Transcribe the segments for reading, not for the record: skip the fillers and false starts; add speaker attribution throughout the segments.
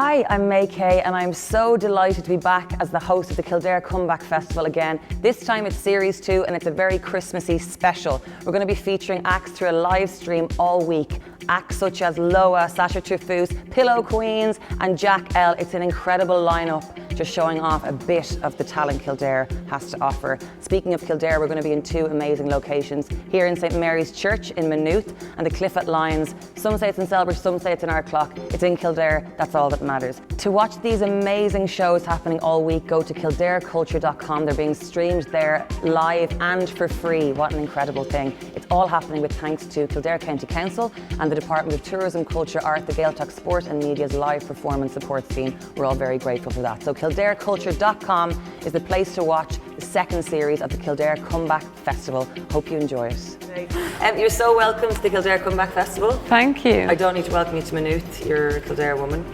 Speaker 1: Hi, I'm May Kay and I'm so delighted to be back as the host of the Kildare Comeback Festival again. This time it's Series 2 and it's a very Christmassy special. We're going to be featuring acts through a live stream all week. Acts such as Loa, Sasha Truffaut, Pillow Queens and Jack L. It's an incredible lineup, just showing off a bit of the talent Kildare has to offer. Speaking of Kildare, we're going to be in two amazing locations, here in St Mary's Church in Maynooth and the Cliff at Lyons. Some say it's in Selbridge, some say it's in Ardclough. It's in Kildare, that's all that matters. To watch these amazing shows happening all week, go to kildareculture.com. They're being streamed there live and for free. What an incredible thing. It's all happening with thanks to Kildare County Council and the Department of Tourism, Culture, Art, the Gaeltacht Sport and Media's live performance support team. We're all very grateful for that. So kildareculture.com is the place to watch the second series of the Kildare Comeback Festival. Hope you enjoy it. You're so welcome to the Kildare Comeback Festival.
Speaker 2: Thank you.
Speaker 1: I don't need to welcome you to Maynooth. You're a Kildare woman.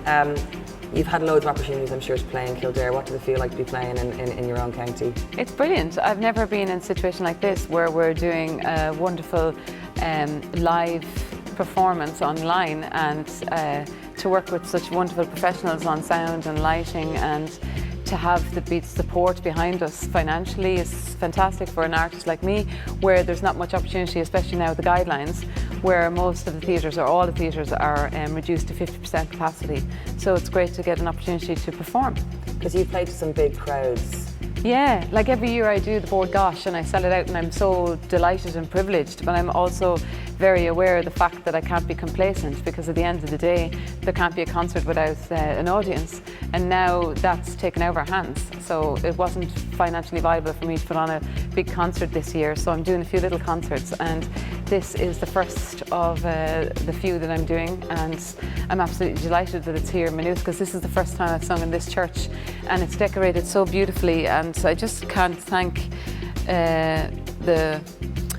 Speaker 1: You've had loads of opportunities, I'm sure, to play in Kildare. What does it feel like to be playing in your own county?
Speaker 2: It's brilliant. I've never been in a situation like this where we're doing a wonderful live performance online, and to work with such wonderful professionals on sound and lighting, and to have the support behind us financially is fantastic for an artist like me, where there's not much opportunity, especially now with the guidelines, where most of the theatres or all the theatres are reduced to 50% capacity. So it's great to get an opportunity to perform.
Speaker 1: Because you play to some big crowds.
Speaker 2: Yeah, like every year I do the Board Gosh and I sell it out, and I'm so delighted and privileged, but I'm also very aware of the fact that I can't be complacent, because at the end of the day there can't be a concert without an audience, and now that's taken over our hands. So it wasn't financially viable for me to put on a big concert this year, so I'm doing a few little concerts, and this is the first of the few that I'm doing, and I'm absolutely delighted that it's here in Maynooth, because this is the first time I've sung in this church, and it's decorated so beautifully, and I just can't thank the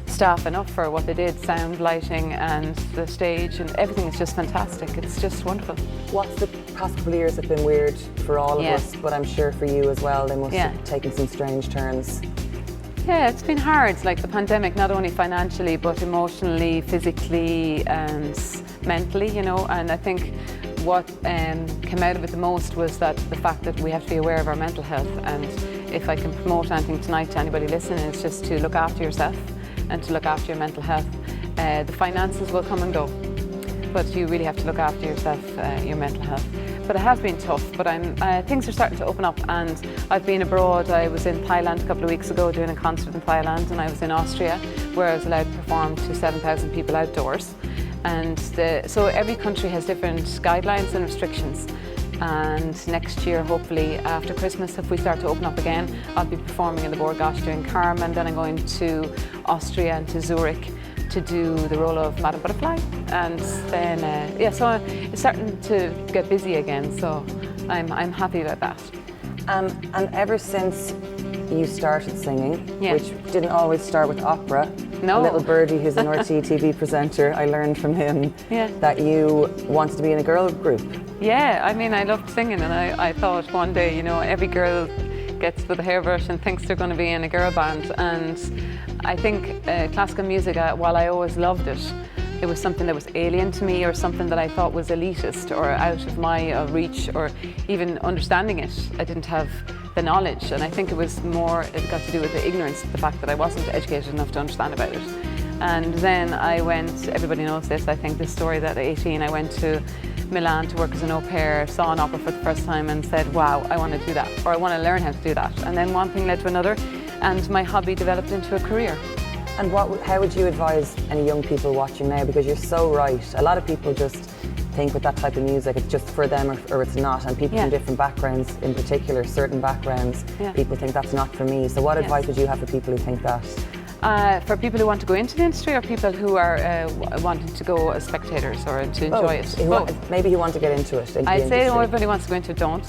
Speaker 2: staff enough for what they did. Sound, lighting and the stage and everything is just fantastic. It's just wonderful.
Speaker 1: What's the past couple of years have been weird for all of us, but I'm sure for you as well, they must have taken some strange turns.
Speaker 2: Yeah, it's been hard, like the pandemic, not only financially but emotionally, physically and mentally, you know, and I think what came out of it the most was that the fact that we have to be aware of our mental health, and if I can promote anything tonight to anybody listening, it's just to look after yourself and to look after your mental health. The finances will come and go, but you really have to look after yourself, your mental health. But it has been tough, but things are starting to open up, and I've been abroad. I was in Thailand a couple of weeks ago doing a concert in Thailand, and I was in Austria where I was allowed to perform to 7,000 people outdoors. And so every country has different guidelines and restrictions. And next year, hopefully after Christmas, if we start to open up again, I'll be performing in the Board Gosh doing Carmen, and then I'm going to Austria and to Zurich to do the role of Madame Butterfly. And then, so it's starting to get busy again, so I'm happy about that.
Speaker 1: And ever since you started singing, which didn't always start with opera,
Speaker 2: no.
Speaker 1: Little Birdie, who's an RTÉ TV presenter, I learned from him that you wanted to be in a girl group.
Speaker 2: Yeah, I mean, I loved singing, and I thought one day, you know, every girl gets with a hairbrush and thinks they're going to be in a girl band. And I think classical music, while I always loved it, it was something that was alien to me, or something that I thought was elitist or out of my reach, or even understanding it. I didn't have the knowledge, and I think it got to do with the ignorance, the fact that I wasn't educated enough to understand about it. And then I went, everybody knows this, I think, this story, that at 18 I went to Milan to work as an au pair, saw an opera for the first time and said, wow, I want to do that, or I want to learn how to do that. And then one thing led to another, and my hobby developed into a career.
Speaker 1: And how would you advise any young people watching now? Because you're so right. A lot of people just think with that type of music it's just for them or it's not, and people from different backgrounds, in particular certain backgrounds, people think that's not for me. So what advice would you have for people who think that?
Speaker 2: For people who want to go into the industry, or people who are wanting to go as spectators or to enjoy it?
Speaker 1: Maybe who want to get into it.
Speaker 2: I'd say everybody wants to go into it, don't.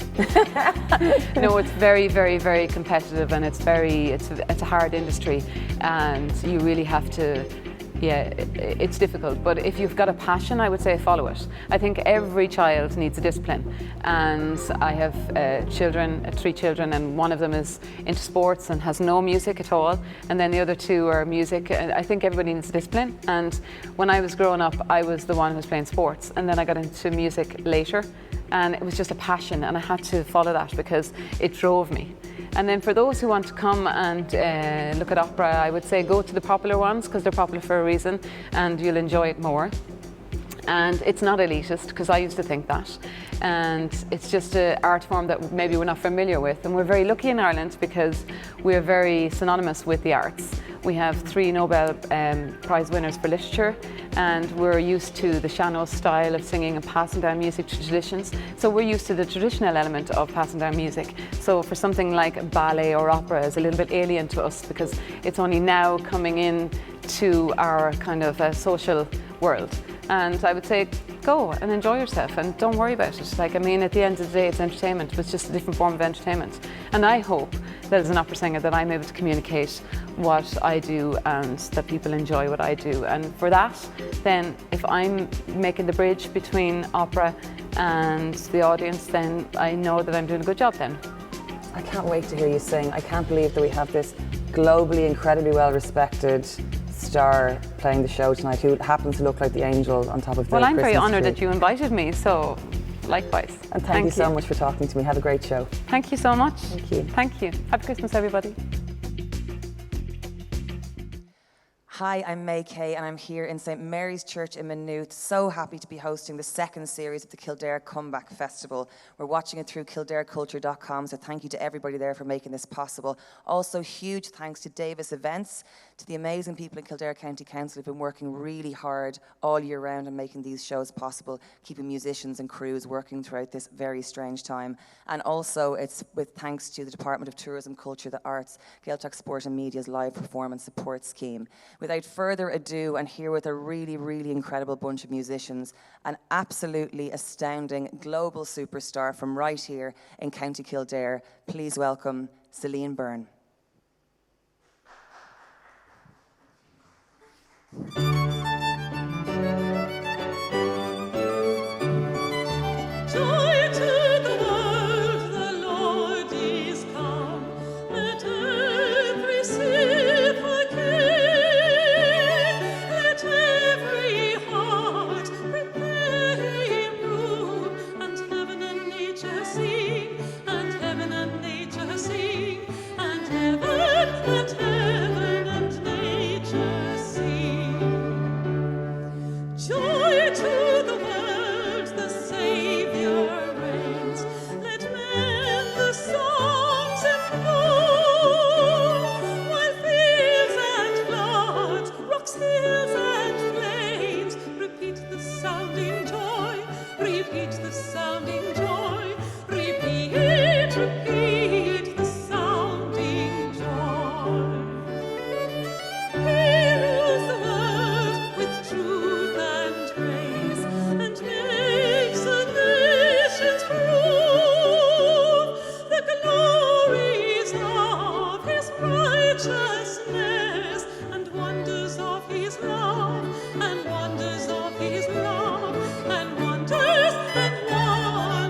Speaker 2: No, it's very, very, very competitive, and it's a hard industry, and you really have to. Yeah, it's difficult, but if you've got a passion, I would say follow it. I think every child needs a discipline, and I have 3 children, and one of them is into sports and has no music at all, and then the other 2 are music. And I think everybody needs a discipline, and when I was growing up, I was the one who was playing sports, and then I got into music later, and it was just a passion, and I had to follow that because it drove me. And then for those who want to come and look at opera, I would say go to the popular ones because they're popular for a reason and you'll enjoy it more. And it's not elitist, because I used to think that. And it's just an art form that maybe we're not familiar with. And we're very lucky in Ireland because we're very synonymous with the arts. We have 3 Nobel Prize winners for literature, and we're used to the Sean-Nós style of singing and passing down music traditions. So we're used to the traditional element of passing down music. So for something like ballet or opera is a little bit alien to us because it's only now coming in to our kind of social world. And I would say go and enjoy yourself and don't worry about it. Like, I mean, at the end of the day, it's entertainment, but it's just a different form of entertainment. And I hope that as an opera singer that I'm able to communicate what I do and that people enjoy what I do. And for that, then if I'm making the bridge between opera and the audience, then I know that I'm doing a good job then.
Speaker 1: I can't wait to hear you sing. I can't believe that we have this globally incredibly well respected star playing the show tonight who happens to look like the angel on top of the
Speaker 2: Well, I'm very
Speaker 1: Christmas
Speaker 2: honoured
Speaker 1: tree.
Speaker 2: that you invited me, so likewise.
Speaker 1: And thank you so much for talking to me. Have a great show.
Speaker 2: Thank you so much.
Speaker 1: Thank you.
Speaker 2: Thank you. Happy Christmas, everybody.
Speaker 1: Hi, I'm May Kay and I'm here in St Mary's Church in Maynooth. So happy to be hosting the second series of the Kildare Comeback Festival. We're watching it through kildareculture.com, so thank you to everybody there for making this possible. Also, huge thanks to Davis Events, to the amazing people in Kildare County Council who've been working really hard all year round on making these shows possible, keeping musicians and crews working throughout this very strange time. And also, it's with thanks to the Department of Tourism, Culture, the Arts, Gaeltacht Sport and Media's live performance support scheme. Without further ado, and here with a really, really incredible bunch of musicians, an absolutely astounding global superstar from right here in County Kildare, please welcome Celine Byrne.
Speaker 3: And wonders of his love, and wonders and wonders.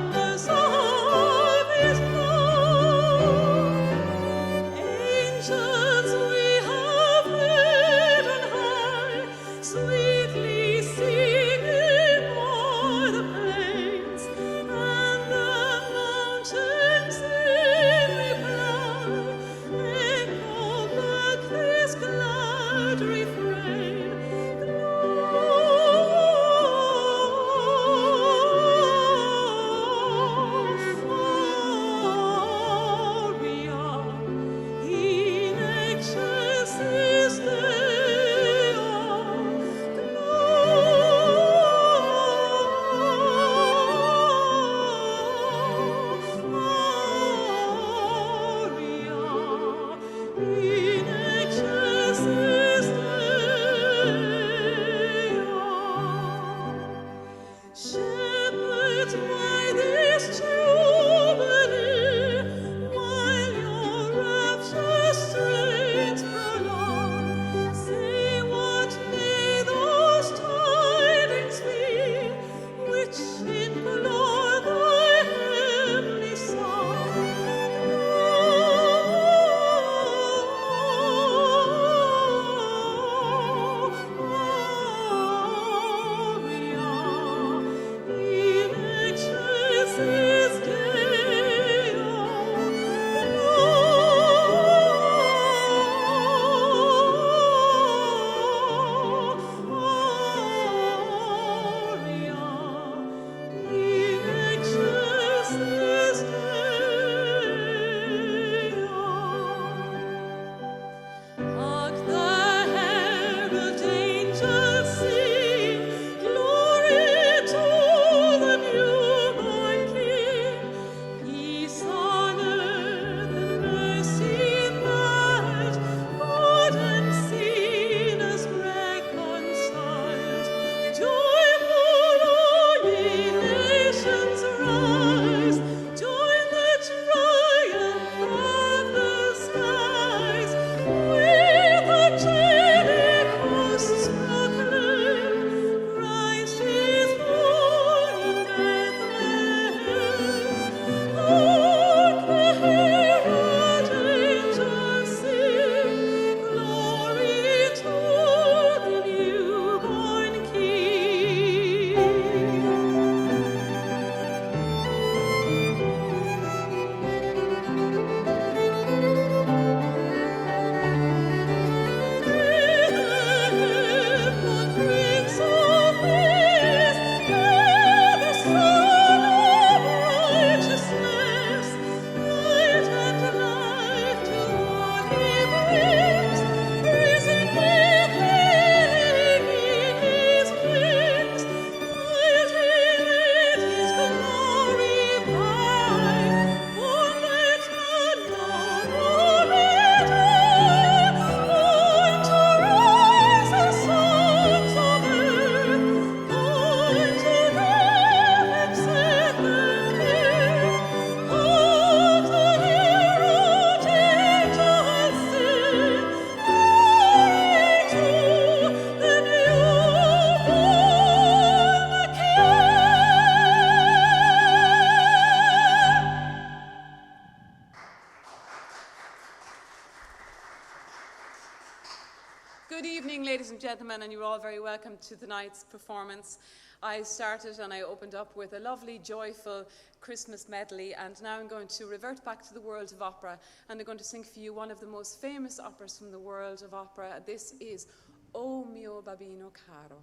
Speaker 3: Good evening, ladies and gentlemen, and you're all very welcome to tonight's performance. I started and I opened up with a lovely, joyful Christmas medley, and now I'm going to revert back to the world of opera, and I'm going to sing for you one of the most famous operas from the world of opera. This is O mio babbino caro.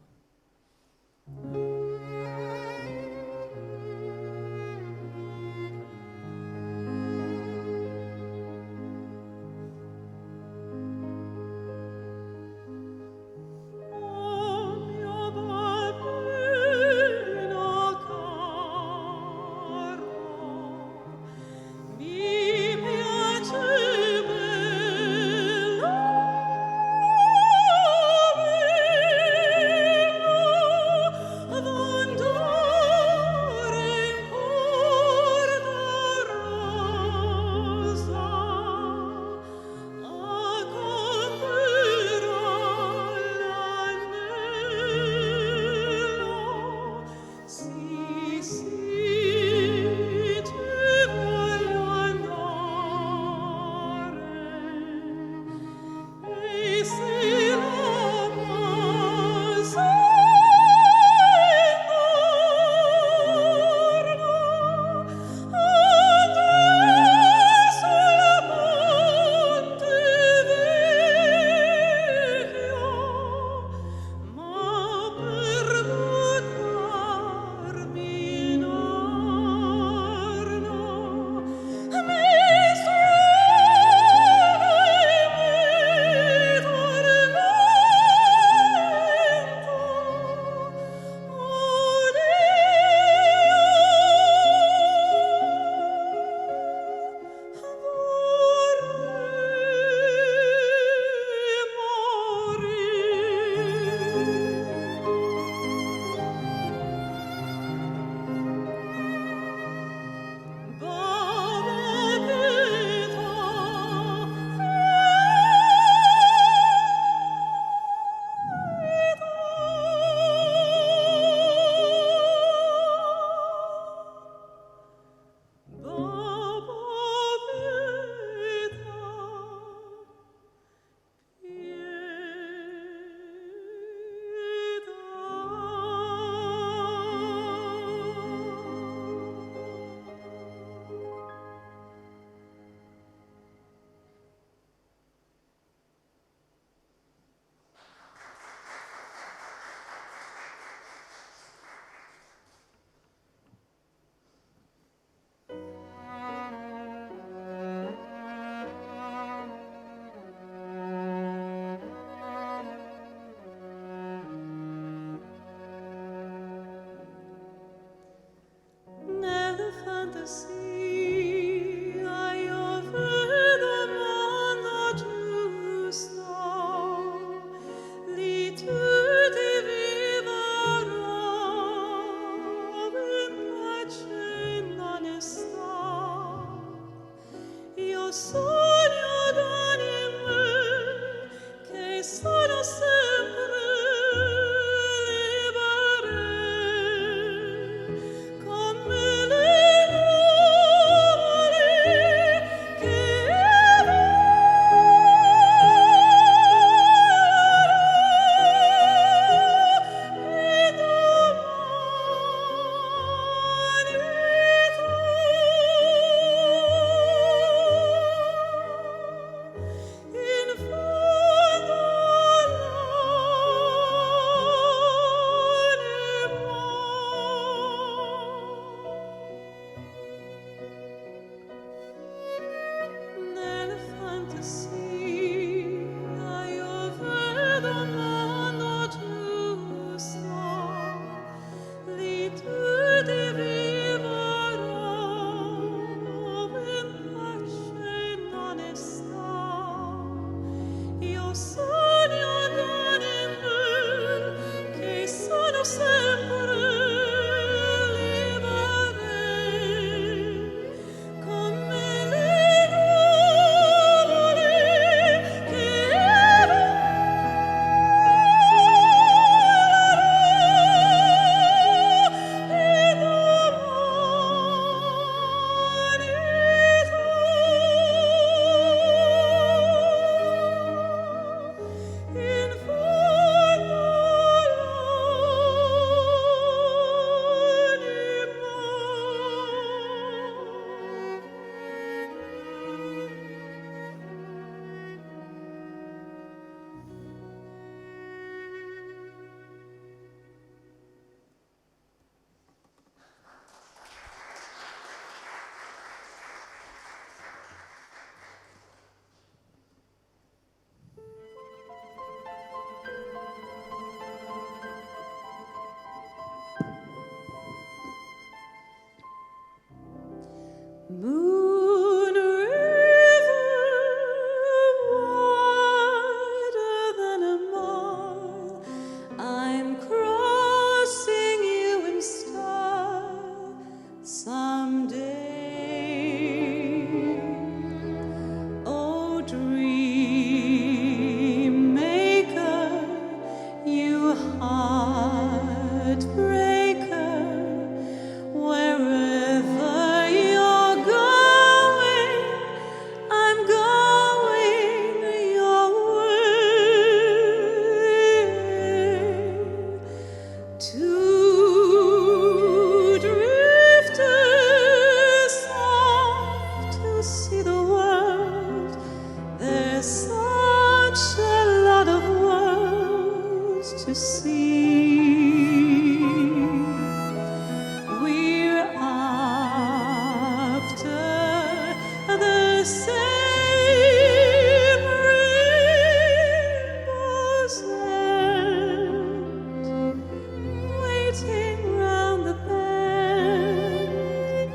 Speaker 3: Moon river, wider than a mile, I'm crossing you in style someday. Oh, dream maker, you heartbreaker, wherever you're going, I'm going your way. Two drifters off to see the world. There's such a lot of worlds to see. We're after the same rainbow's end, waiting round the bend,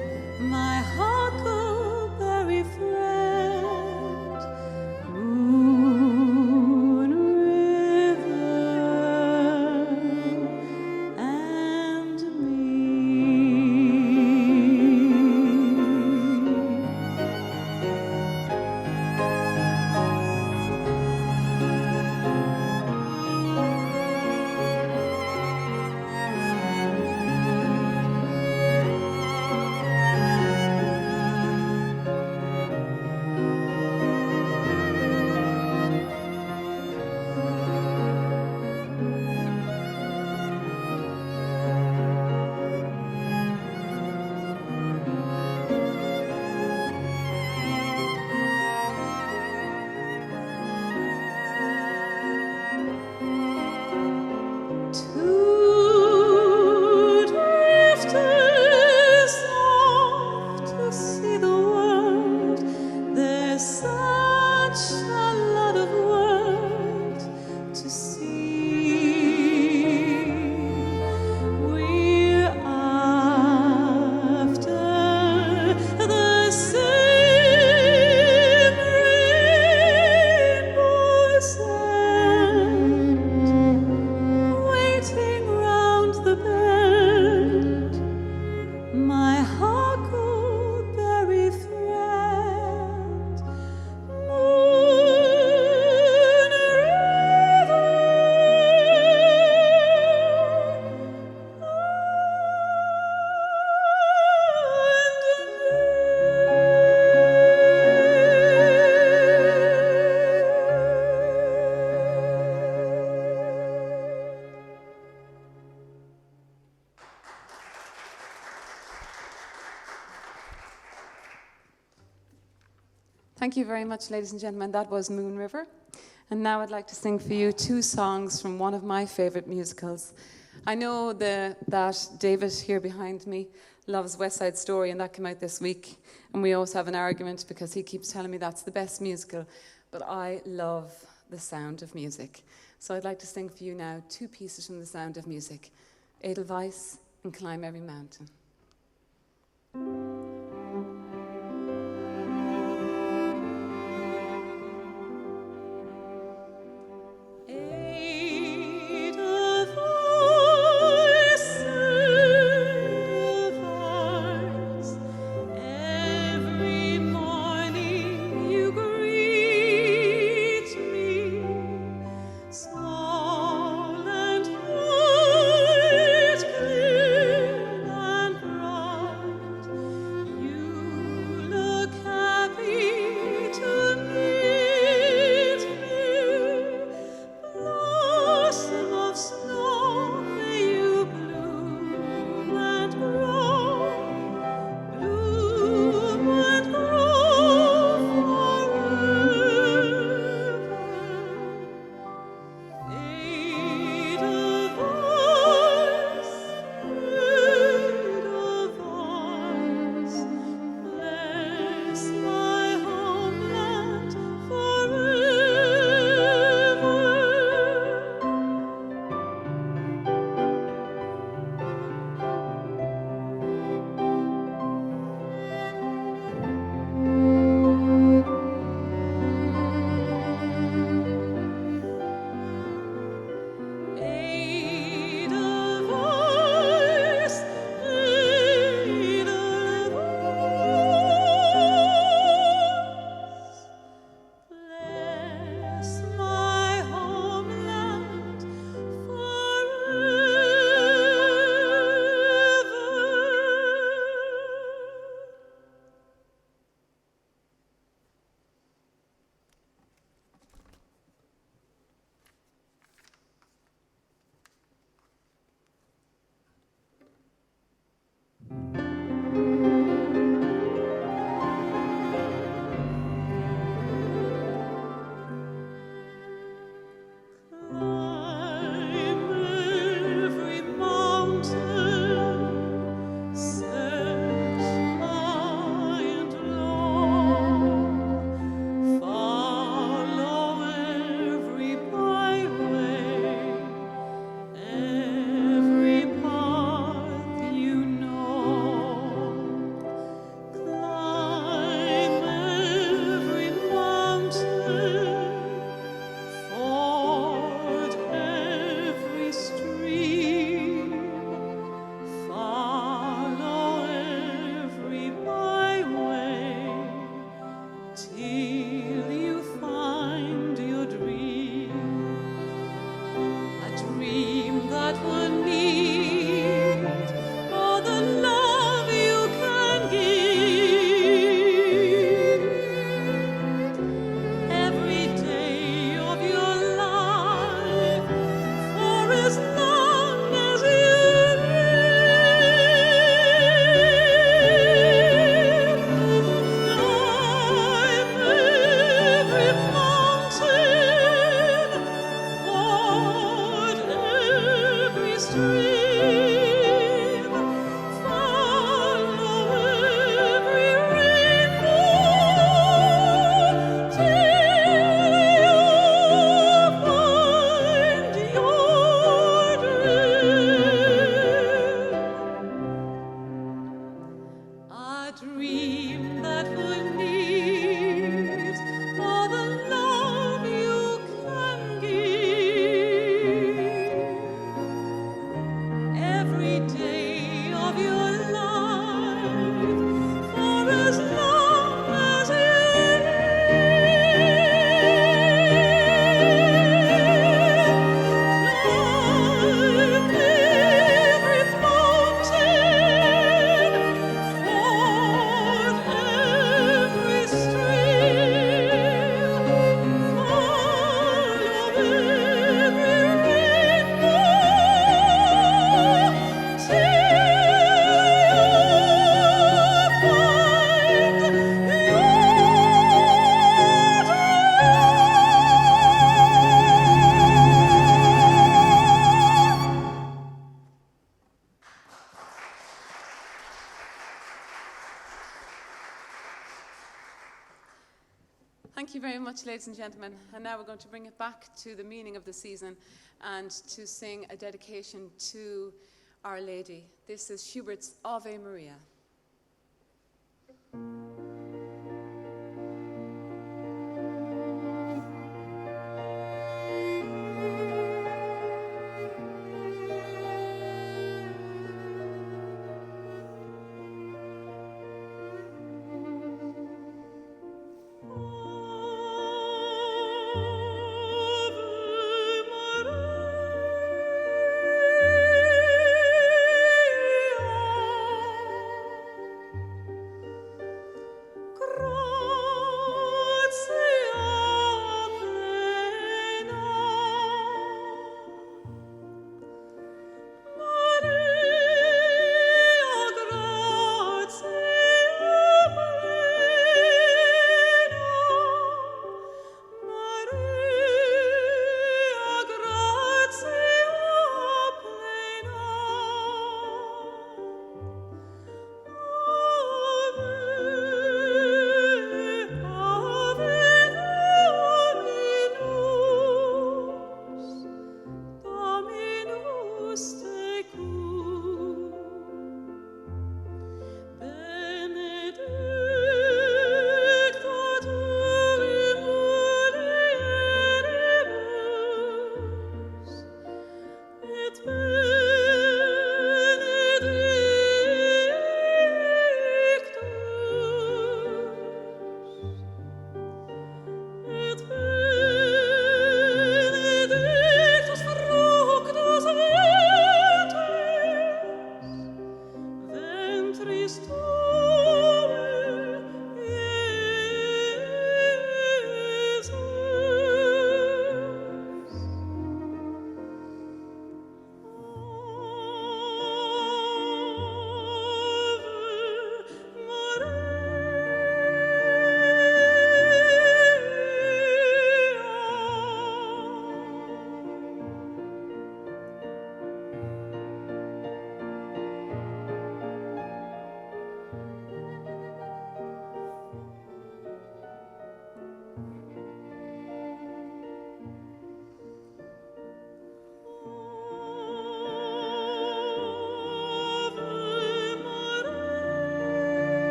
Speaker 3: my huckleberry friend, Moon River and me. Two drifters off to see the world. There's such a lot of world to see. We're after the same rainbow's end, waiting round the bend, my huckleberry friend, Moon River Thank you very much, ladies and gentlemen. That was Moon River. And now I'd like to sing for you two songs from one of my favourite musicals. I know that David here behind me loves West Side Story, and that came out this week. And we also have an argument because he keeps telling me that's the best musical. But I love The Sound of Music. So I'd like to sing for you now two pieces from The Sound of Music, Edelweiss and Climb Every Mountain. Every morning you greet me, small and white, clear and a dream that will need all the love you can give. Every day of your life, for as long as you live. Climb every mountain, ford every stream, follow every rainbow, till Thank you very much, ladies and gentlemen. And now we're going to bring it back to the meaning of the season and to sing a dedication to Our Lady. This is Schubert's Ave Maria.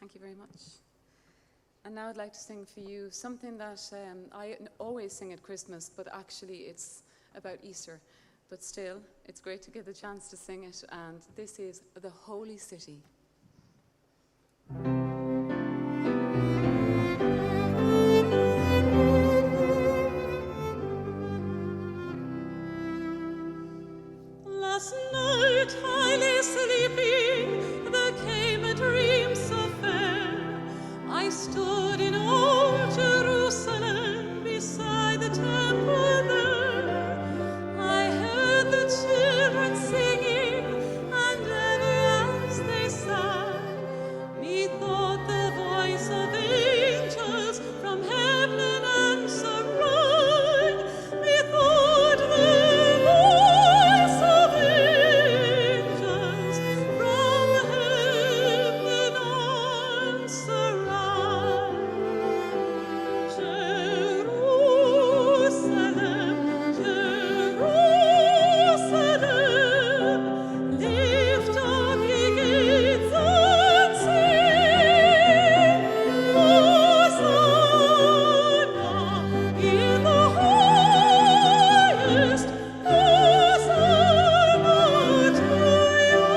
Speaker 3: Thank you very much. And now I'd like to sing for you something that I always sing at Christmas, but actually it's about Easter. But still, it's great to get the chance to sing it, and this is The Holy City.
Speaker 4: Last night I lay sleeping, there came a dream so fair. I stood in old Jerusalem beside the temple there. I heard the children singing, and ever as they sang, methought the voice of angels from heaven answering. Methought the voice of angels from heaven answering. Jerusalem, Jerusalem, lift up ye gates and sing, Hosanna in the highest, Hosanna to your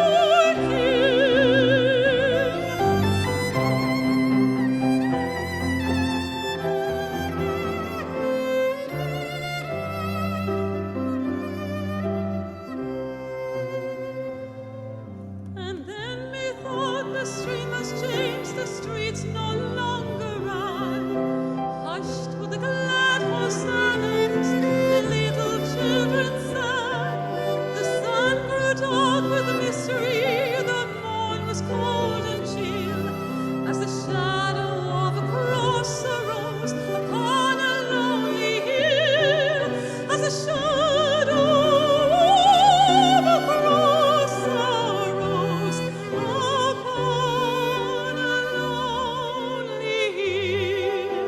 Speaker 4: And then methought the stream has changed, the streets no longer run. Hushed with the glad hosannas, the little children sang. The sun grew dark with mystery, the morn was cold and chill, as the shadow of a cross arose upon a lonely hill, as the shadow of a cross arose upon a lonely hill.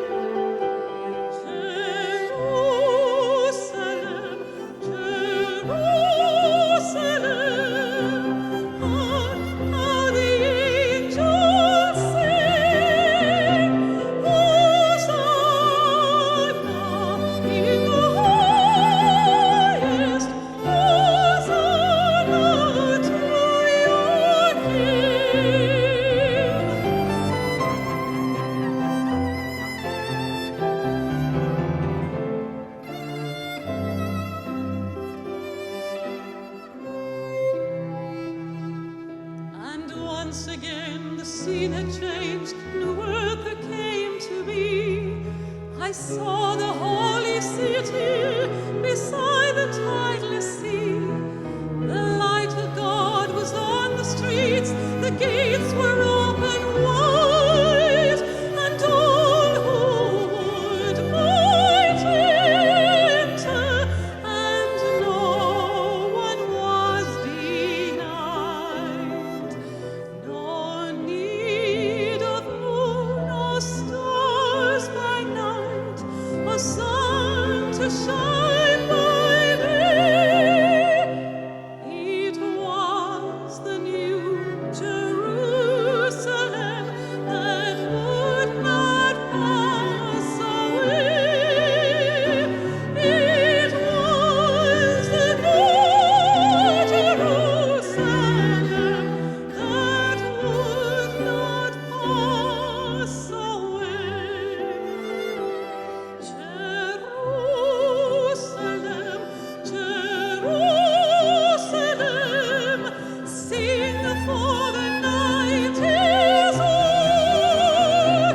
Speaker 4: Jerusalem, Jerusalem, how the angels sing, Hosanna in the highest, Hosanna to your King. And once again the scene had changed, new earth there came to be. I saw the holy city beside the tideless sea. The light of God was on the streets, the gates were open wide, and all who would might enter, and no one was denied. No need of moon or stars by night, or sun to shine by day. It was the new Jerusalem that would not pass away. It was the new Jerusalem that would not pass away. Jerusalem, Jerusalem, sing for the night is o'er.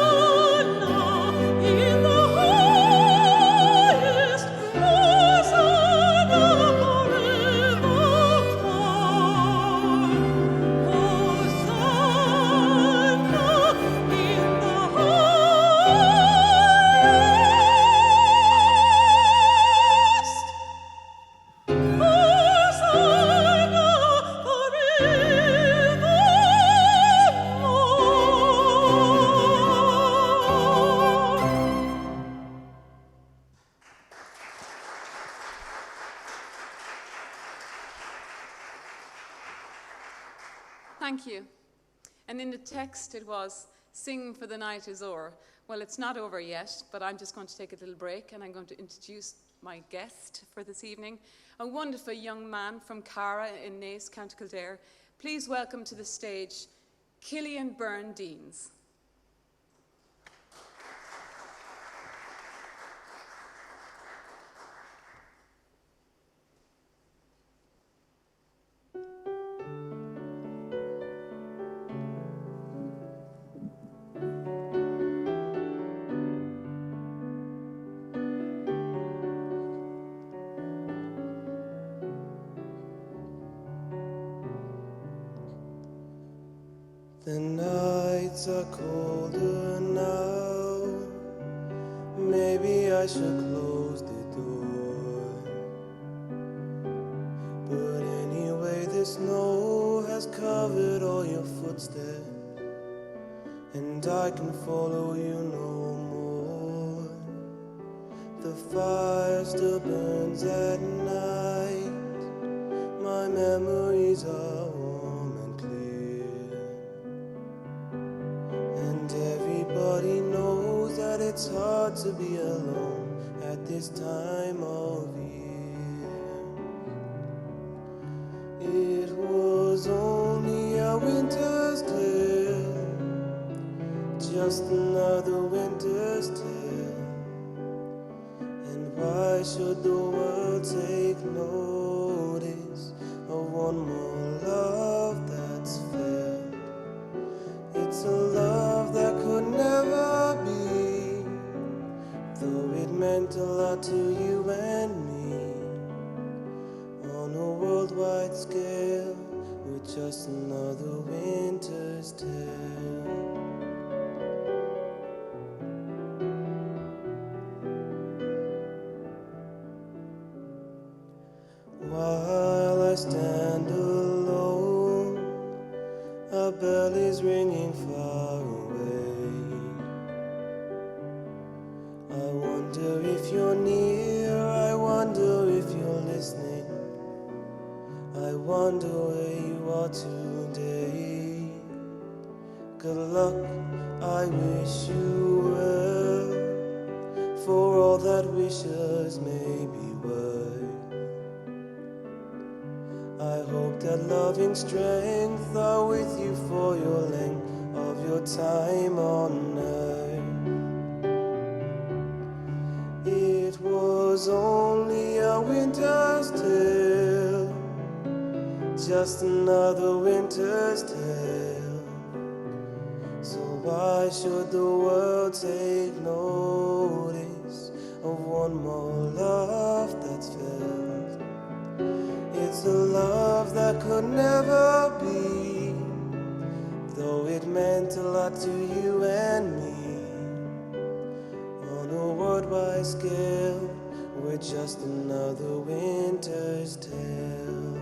Speaker 4: Hosanna in the highest, Hosanna forevermore. Hosanna in the highest, Hosanna forevermore.
Speaker 3: Thank you. And in the text it was, "Sing for the night is o'er." Well, it's not over yet, but I'm just going to take a little break and I'm going to introduce my guest for this evening, a wonderful young man from Cara in Naas, County Kildare. Please welcome to the stage Byrne Deans.
Speaker 5: The nights are colder now. Maybe I should close the door. But anyway, the snow has covered all your footsteps, and I can follow you no more. The fire still burns at night. My memories are warm and clear, and everybody knows that it's hard to be alone at this time of year. It was only a winter's tale, just another winter's tale. And why should the world take notice of one more love that's failed? It's a love that could never be, though it meant a lot to you and me. On a worldwide scale, we're just another winter's tale. While I stand alone, a bell is ringing far away. I wonder if you're near, I wonder if you're listening. I wonder where you are today. Good luck, I wish you well, for all that wishes may be worth. I hope that loving strength are with you for your length of your time on earth. It was only a winter's tale, just another winter's tale. So why should the world take notice of one more love that's failed? It's a love that could never be, though it meant a lot to you and me. On a worldwide scale, we're just another winter's tale.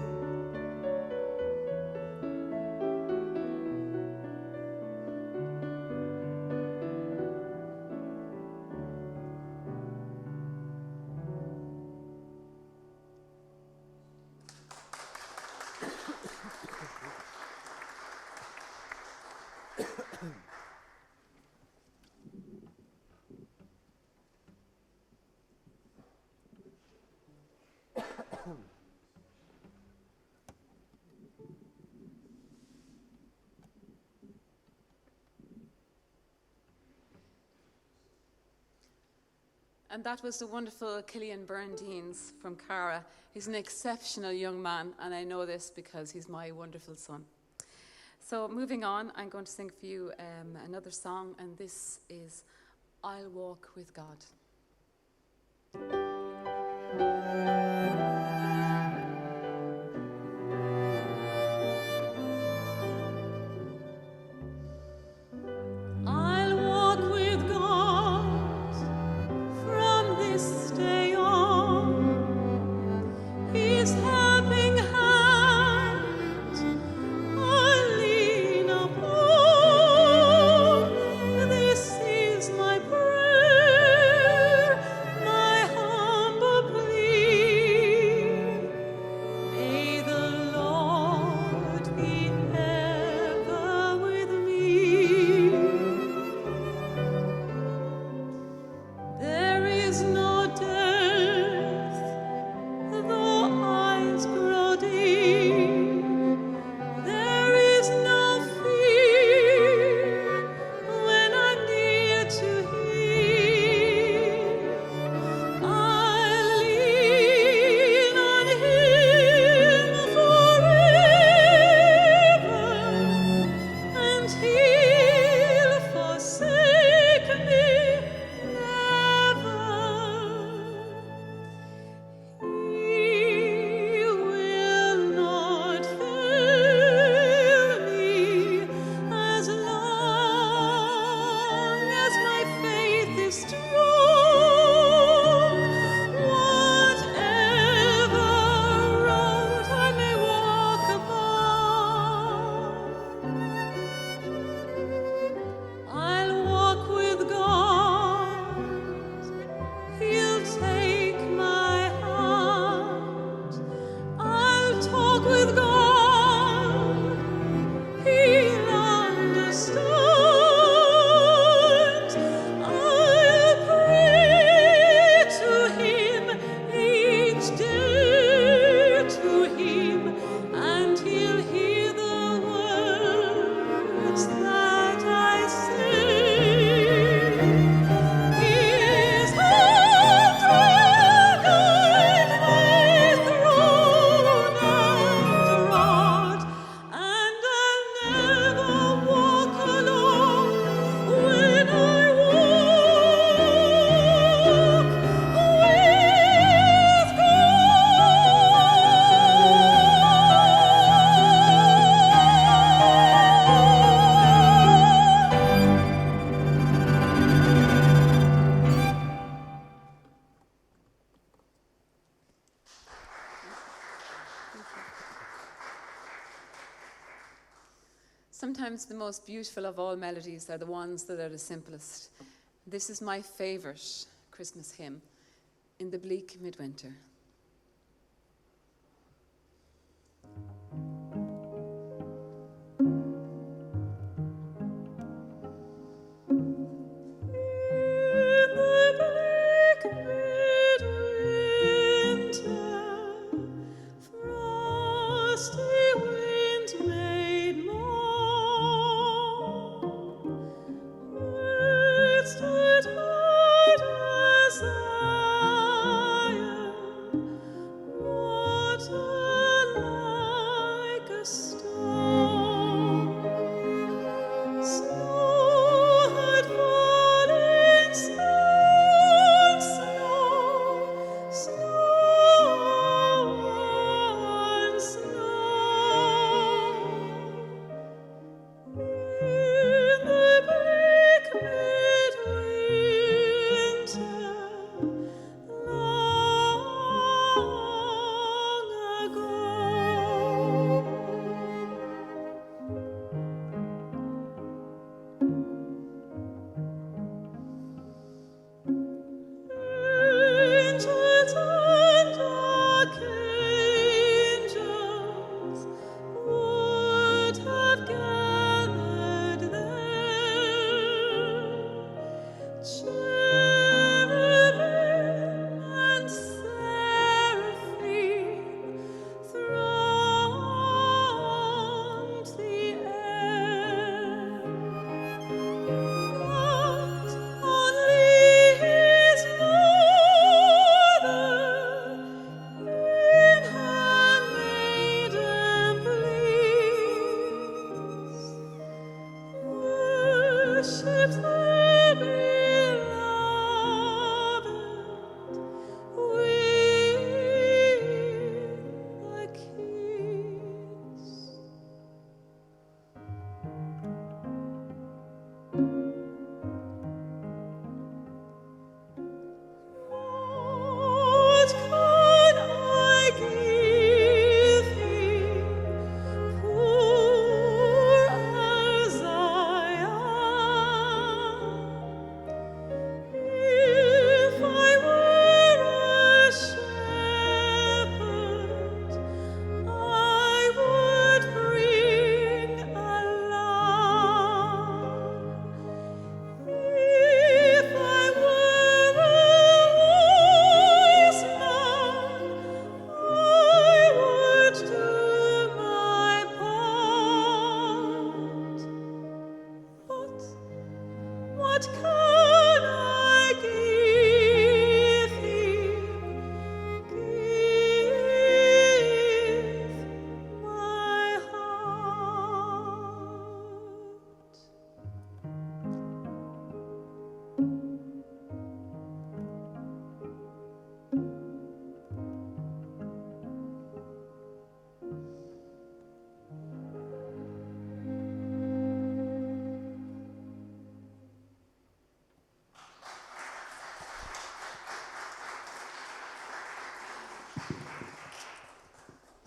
Speaker 3: And that was the wonderful Byrne Deans from Cara. He's an exceptional young man, and I know this because he's my wonderful son. So moving on, I'm going to sing for you another song, and this is "I'll Walk with God."
Speaker 4: I'll walk with God from this day on. His helping hand I'll lean upon. This is my prayer, my humble plea.
Speaker 3: Sometimes the most beautiful of all melodies are the ones that are the simplest. This is my favourite Christmas hymn, In the Bleak Midwinter.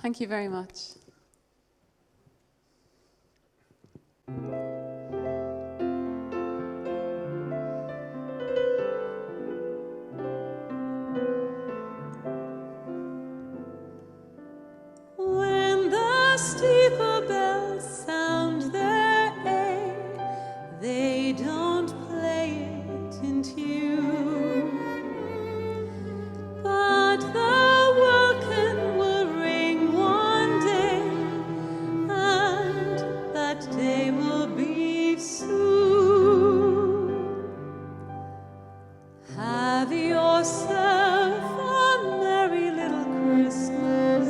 Speaker 3: Thank you very much.
Speaker 4: When the steeple bells sound their A, they don't play it in tune, but the welkin will ring one day, and that day will be soon. Have yourself a merry little Christmas.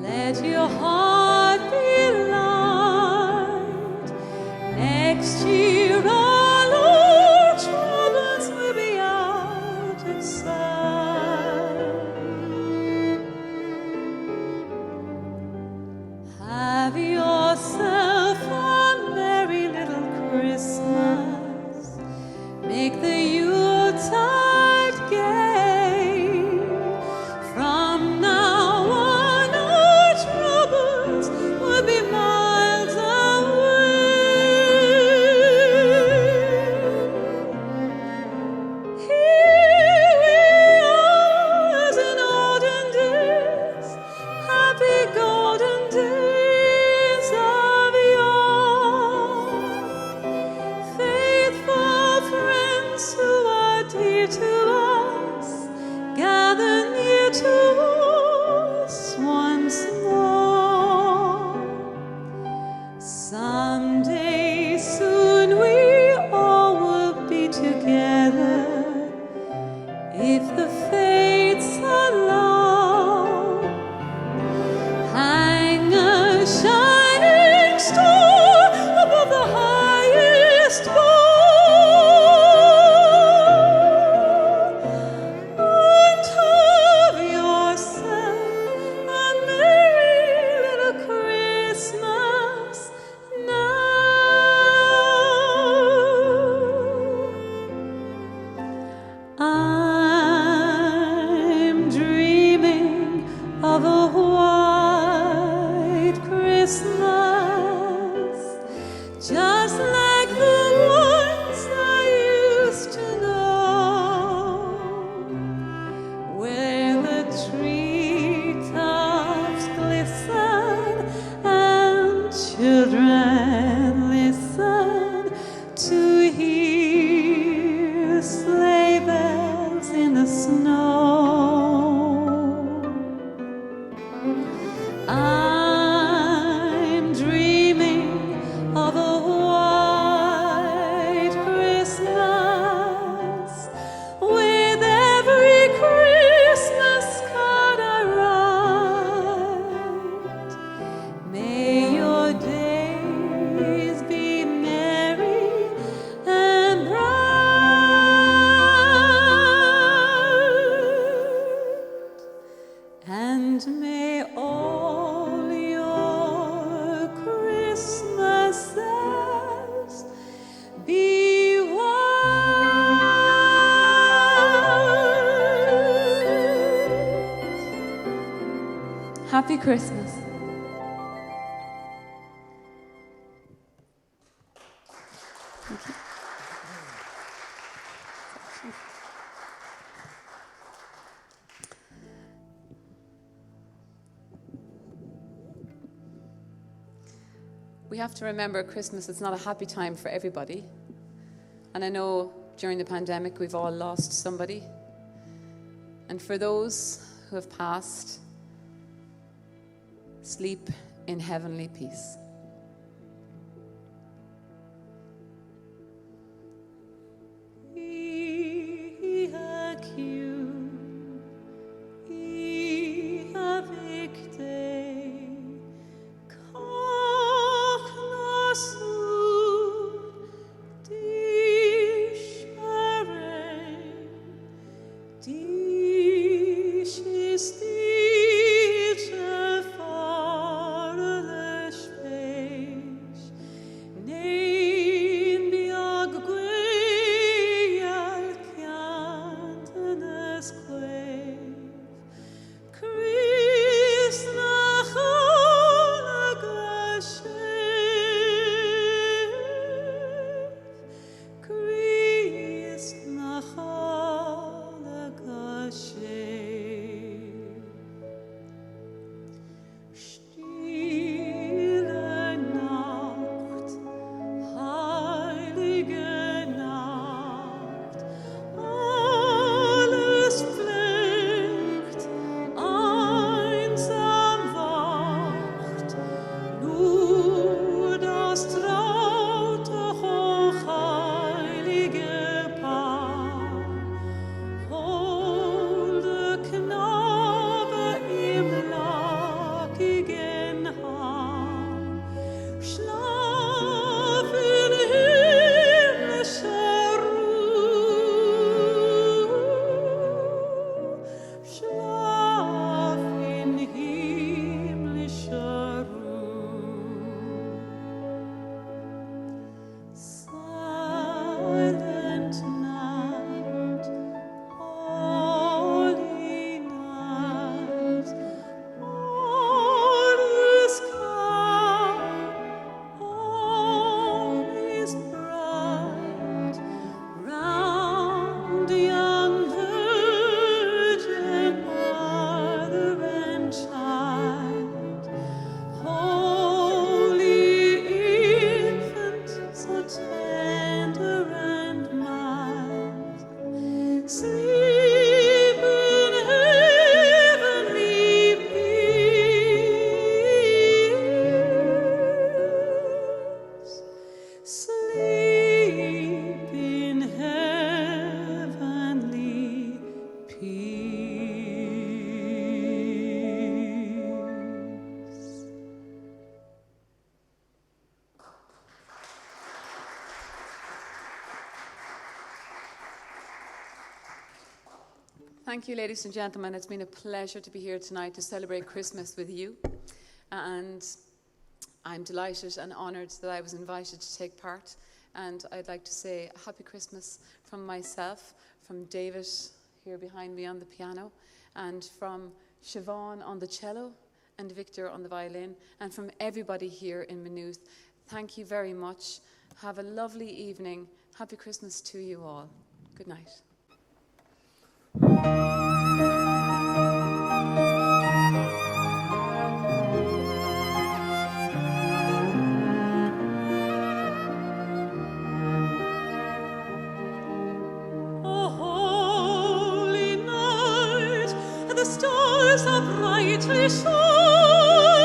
Speaker 4: Let your heart be light. Next year all our troubles will be out of sight. Have yourself a merry little Christmas. Make the Yuletide gay. From now on our troubles I'm dreaming of a white Christmas with every Christmas card I write. May your days be merry and bright, and may all your Christmases be white. Happy Christmas.
Speaker 3: We have to remember Christmas, it's not a happy time for everybody. And I know during the pandemic we've all lost somebody. And for those who have passed, sleep in heavenly peace. Thank you, ladies and gentlemen. It's been a pleasure to be here tonight to celebrate Christmas with you. And I'm delighted and honoured that I was invited to take part. And I'd like to say a happy Christmas from myself, from David here behind me on the piano, and from Siobhan on the cello, and Victor on the violin, and from everybody here in Maynooth. Thank you very much. Have a lovely evening. Happy Christmas to you all. Good night.
Speaker 4: The stars are brightly shining.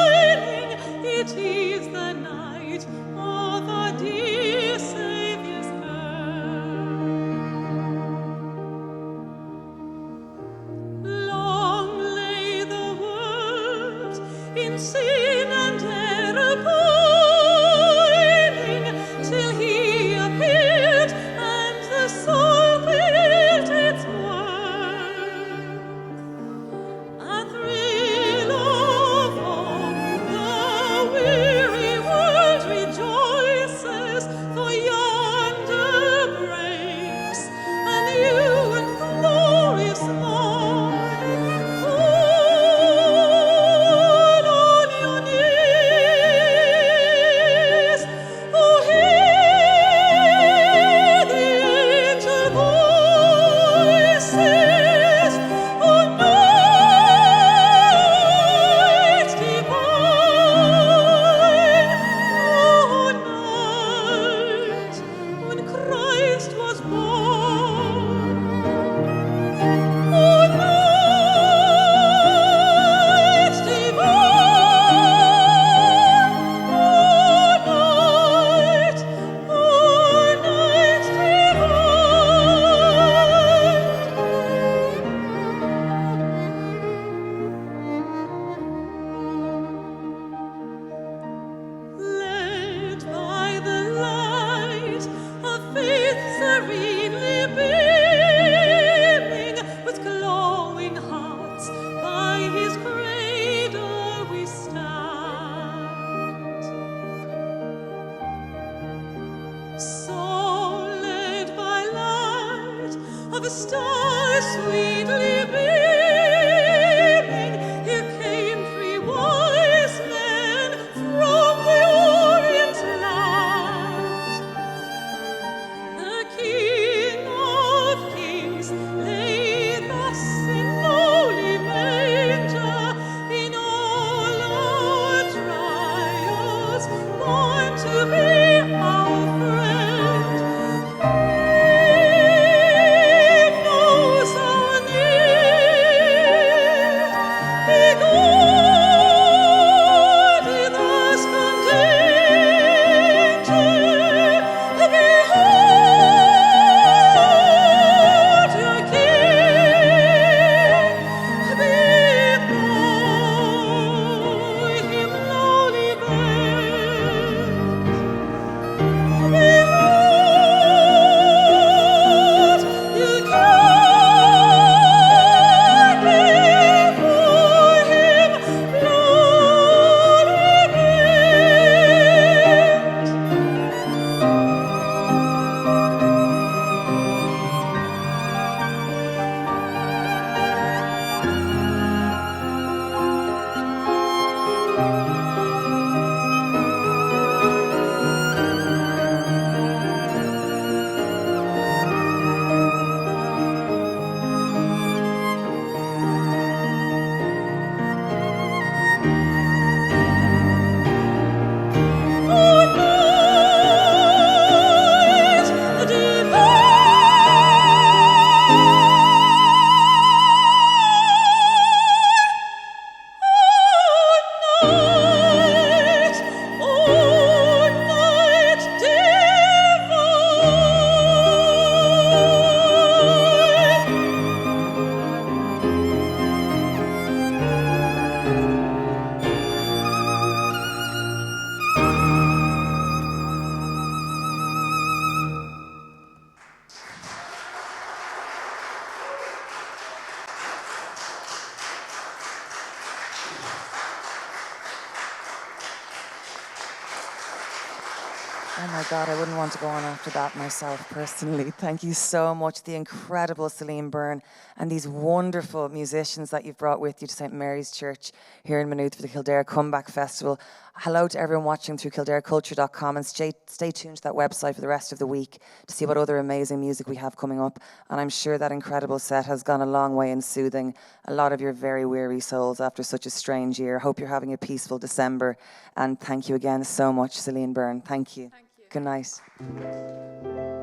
Speaker 1: Oh my God, I wouldn't want to go on after that myself personally. Thank you so much, the incredible Celine Byrne and these wonderful musicians that you've brought with you to St. Mary's Church here in Maynooth for the Kildare Comeback Festival. Hello to everyone watching through KildareCulture.com, and stay tuned to that website for the rest of the week to see what other amazing music we have coming up. And I'm sure that incredible set has gone a long way in soothing a lot of your very weary souls after such a strange year. Hope you're having a peaceful December. And thank you again so much, Celine Byrne. Thank you.
Speaker 3: Thank you.
Speaker 1: Good night.